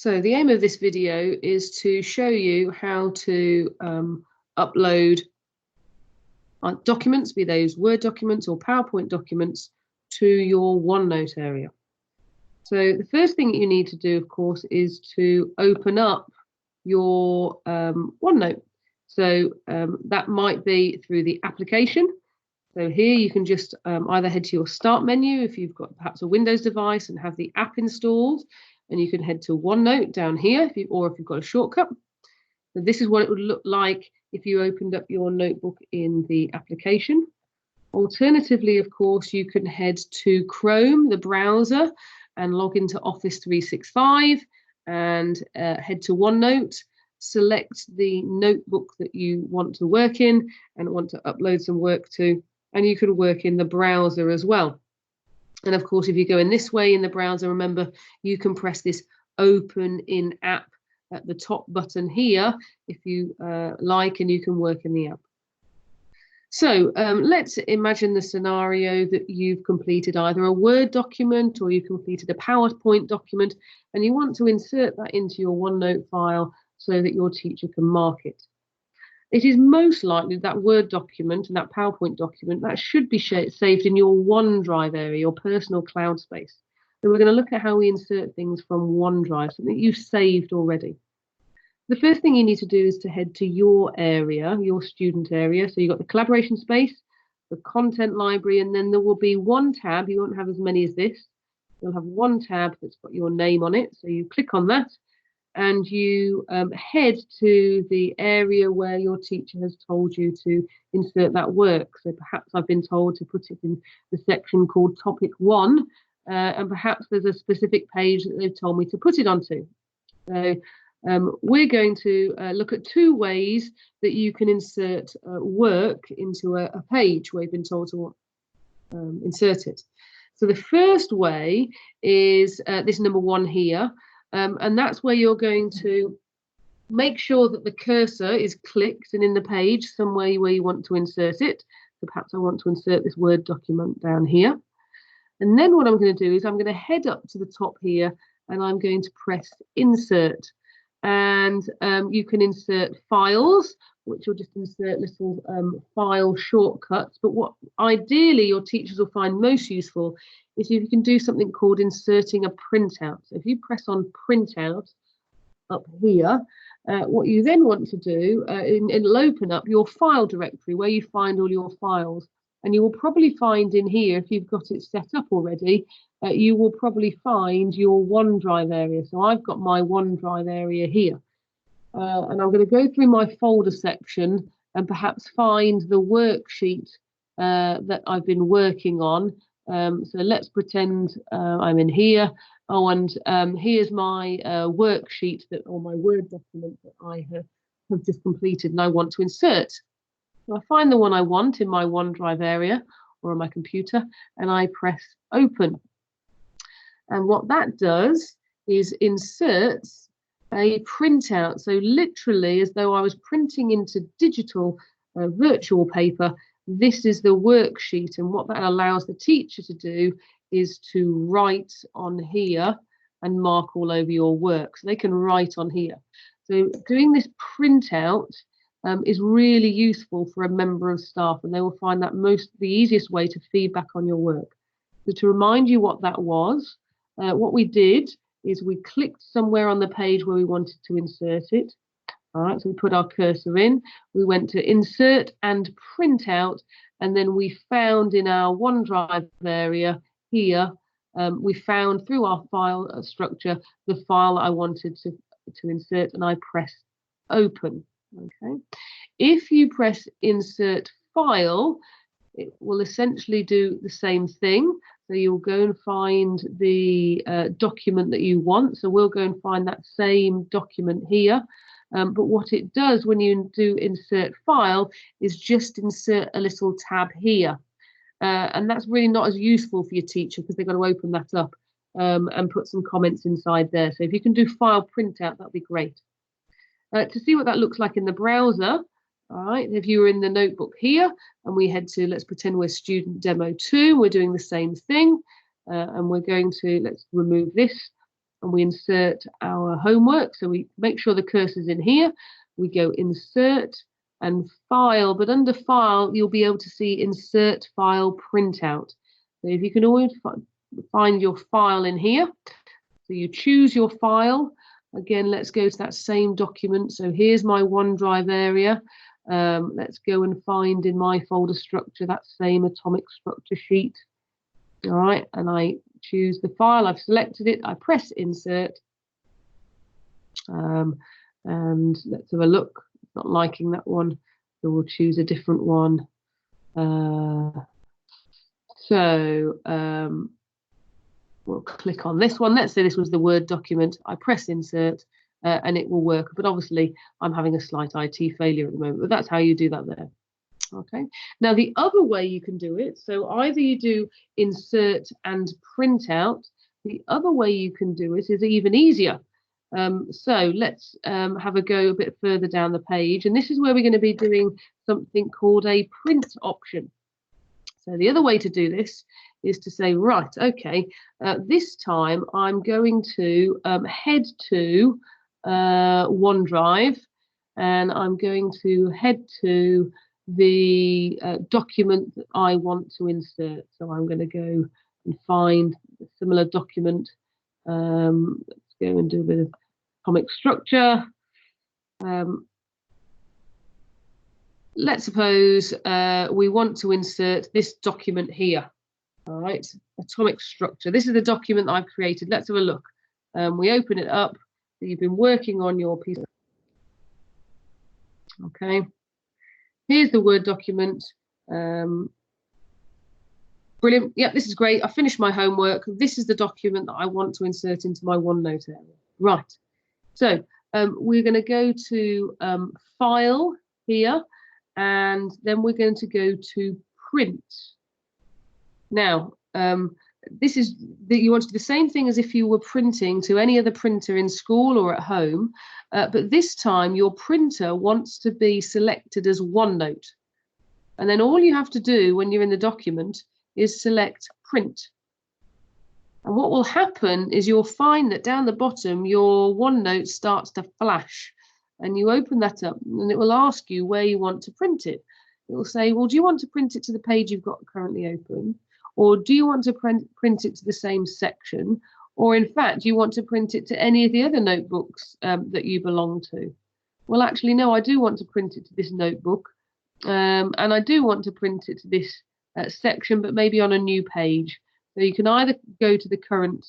So the aim of this video is to show you how to upload documents, be those Word documents or PowerPoint documents, to your OneNote area. So the first thing that you need to do, of course, is to open up your OneNote. So that might be through the application. So here you can just either head to your start menu if you've got perhaps a Windows device and have the app installed, and you can head to OneNote down here, if you've got a shortcut. So this is what it would look like if you opened up your notebook in the application. Alternatively, of course, you can head to Chrome, the browser, and log into Office 365 and head to OneNote, select the notebook that you want to work in and want to upload some work to, and you can work in the browser as well. And of course, if you go in this way in the browser, remember, you can press this Open in App at the top button here if you like, and you can work in the app. So let's imagine the scenario that you've completed either a Word document or you completed a PowerPoint document, and you want to insert that into your OneNote file so that your teacher can mark it. It is most likely that Word document and that PowerPoint document that should be saved in your OneDrive area, your personal cloud space. So we're going to look at how we insert things from OneDrive, something you've saved already. The first thing you need to do is to head to your area, your student area. So you've got the collaboration space, the content library, and then there will be one tab. You won't have as many as this. You'll have one tab that's got your name on it. So you click on that and you head to the area where your teacher has told you to insert that work. So perhaps I've been told to put it in the section called Topic 1, and perhaps there's a specific page that they've told me to put it onto. So we're going to look at two ways that you can insert work into a page where you've been told to insert it. So the first way is this number 1 here, and that's where you're going to make sure that the cursor is clicked and in the page somewhere where you want to insert it. So perhaps I want to insert this Word document down here. And then what I'm going to do is I'm going to head up to the top here and I'm going to press Insert. And you can insert files, which will just insert little file shortcuts. But what ideally your teachers will find most useful is if you can do something called inserting a printout. So if you press on Printout up here, what you then want to do, it'll open up your file directory where you find all your files. And you will probably find in here, if you've got it set up already, you will probably find your OneDrive area. So I've got my OneDrive area here. And I'm going to go through my folder section and perhaps find the worksheet that I've been working on. So let's pretend I'm in here. Oh, and here's my worksheet or my Word document that I have just completed and I want to insert. So I find the one I want in my OneDrive area or on my computer, and I press Open. And what that does is inserts a printout. So literally, as though I was printing into digital virtual paper, this is the worksheet. And what that allows the teacher to do is to write on here and mark all over your work. So they can write on here. So doing this printout is really useful for a member of staff, and they will find that the easiest way to feedback on your work. So to remind you what that was, what we did is we clicked somewhere on the page where we wanted to insert it. All right, so we put our cursor in, we went to Insert and Printout, and then we found in our OneDrive area here, we found through our file structure the file I wanted to insert, and I pressed Open. Okay, if you press Insert File, it will essentially do the same thing. So you'll go and find the document that you want. So we'll go and find that same document here. But what it does when you do Insert File is just insert a little tab here. And that's really not as useful for your teacher because they've got to open that up and put some comments inside there. So if you can do File Printout, that'd be great. To see what that looks like in the browser, all right, if you were in the notebook here and we head to, let's pretend we're student demo 2, we're doing the same thing. And we're going to, let's remove this. and we insert our homework. So we make sure the cursor's in here. We go insert and file, but under file, you'll be able to see insert file printout. So if you can always find your file in here. So you choose your file. Again, let's go to that same document. So here's my OneDrive area. Let's go and find in my folder structure that same atomic structure sheet. All right, and I choose the file. I've selected it. I press insert. And let's have a look. Not liking that one, so we'll choose a different one. We'll click on this one. Let's say this was the Word document. I press insert and it will work. But obviously, I'm having a slight IT failure at the moment. But that's how you do that there. Okay. Now, the other way you can do it, so either you do insert and print out. The other way you can do it is even easier. So let's have a go a bit further down the page. And this is where we're going to be doing something called a print option. So the other way to do this is to say, right, okay, this time I'm going to head to OneDrive, and I'm going to head to the document that I want to insert. So I'm going to go and find a similar document. Let's go and do a bit of atomic structure. Let's suppose we want to insert this document here. All right, atomic structure. This is the document that I've created. Let's have a look. We open it up. So you've been working on your piece. Okay, here's the Word document. Brilliant. Yep, this is great. I finished my homework. This is the document that I want to insert into my OneNote area. Right. So we're going to go to File here, and then we're going to go to Print. Now, this is that you want to do the same thing as if you were printing to any other printer in school or at home, but this time your printer wants to be selected as OneNote. And then all you have to do when you're in the document is select Print. And what will happen is you'll find that down the bottom, your OneNote starts to flash. And you open that up, and it will ask you where you want to print it. It will say, well, do you want to print it to the page you've got currently open? Or do you want to print it to the same section? Or in fact, do you want to print it to any of the other notebooks that you belong to? Well, actually, no, I do want to print it to this notebook. And I do want to print it to this section, but maybe on a new page. So you can either go to the current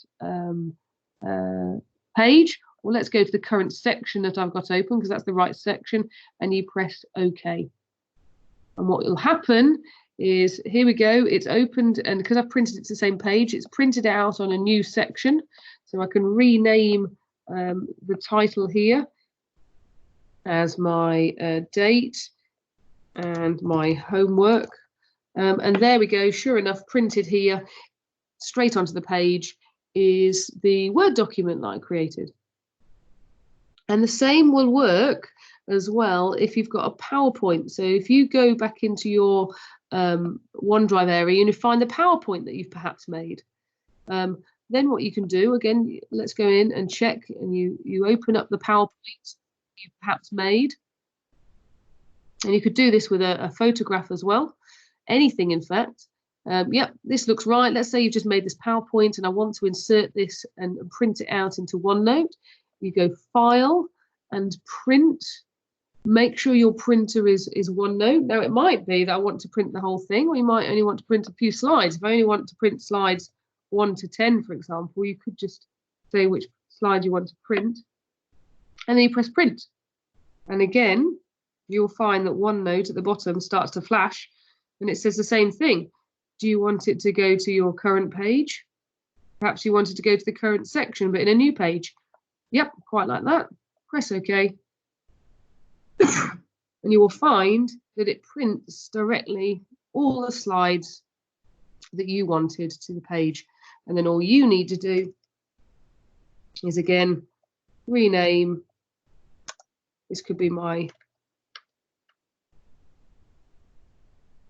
page, or let's go to the current section that I've got open, because that's the right section, and you press OK. And what will happen is, here we go, it's opened, and because I've printed it to the same page, it's printed out on a new section. So I can rename the title here as my date and my homework. And there we go, sure enough, printed here, straight onto the page, is the Word document that I created. And the same will work as well if you've got a PowerPoint. So if you go back into your OneDrive area and you find the PowerPoint that you've perhaps made, then what you can do, again, let's go in and check, and you open up the PowerPoint you've perhaps made. And you could do this with a photograph as well, anything in fact. Yep, this looks right. Let's say you've just made this PowerPoint and I want to insert this and print it out into OneNote. You go File and Print. Make sure your printer is OneNote. Now, it might be that I want to print the whole thing, or you might only want to print a few slides. If I only want to print slides 1 to 10, for example, you could just say which slide you want to print, and then you press Print. And again, you'll find that OneNote at the bottom starts to flash, and it says the same thing. Do you want it to go to your current page? Perhaps you want it to go to the current section, but in a new page. Yep, quite like that. Press OK. And you will find that it prints directly all the slides that you wanted to the page. And then all you need to do is, again, rename. This could be my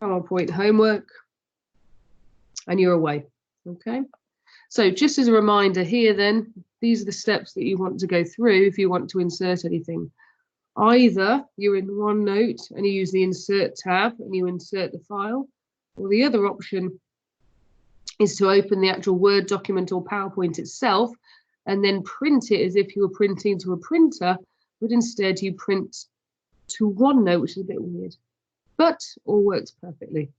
PowerPoint homework, and you're away. Okay. So just as a reminder here then, these are the steps that you want to go through if you want to insert anything. Either you're in OneNote and you use the Insert tab and you insert the file, or the other option is to open the actual Word document or PowerPoint itself and then print it as if you were printing to a printer, but instead you print to OneNote, which is a bit weird, but all works perfectly.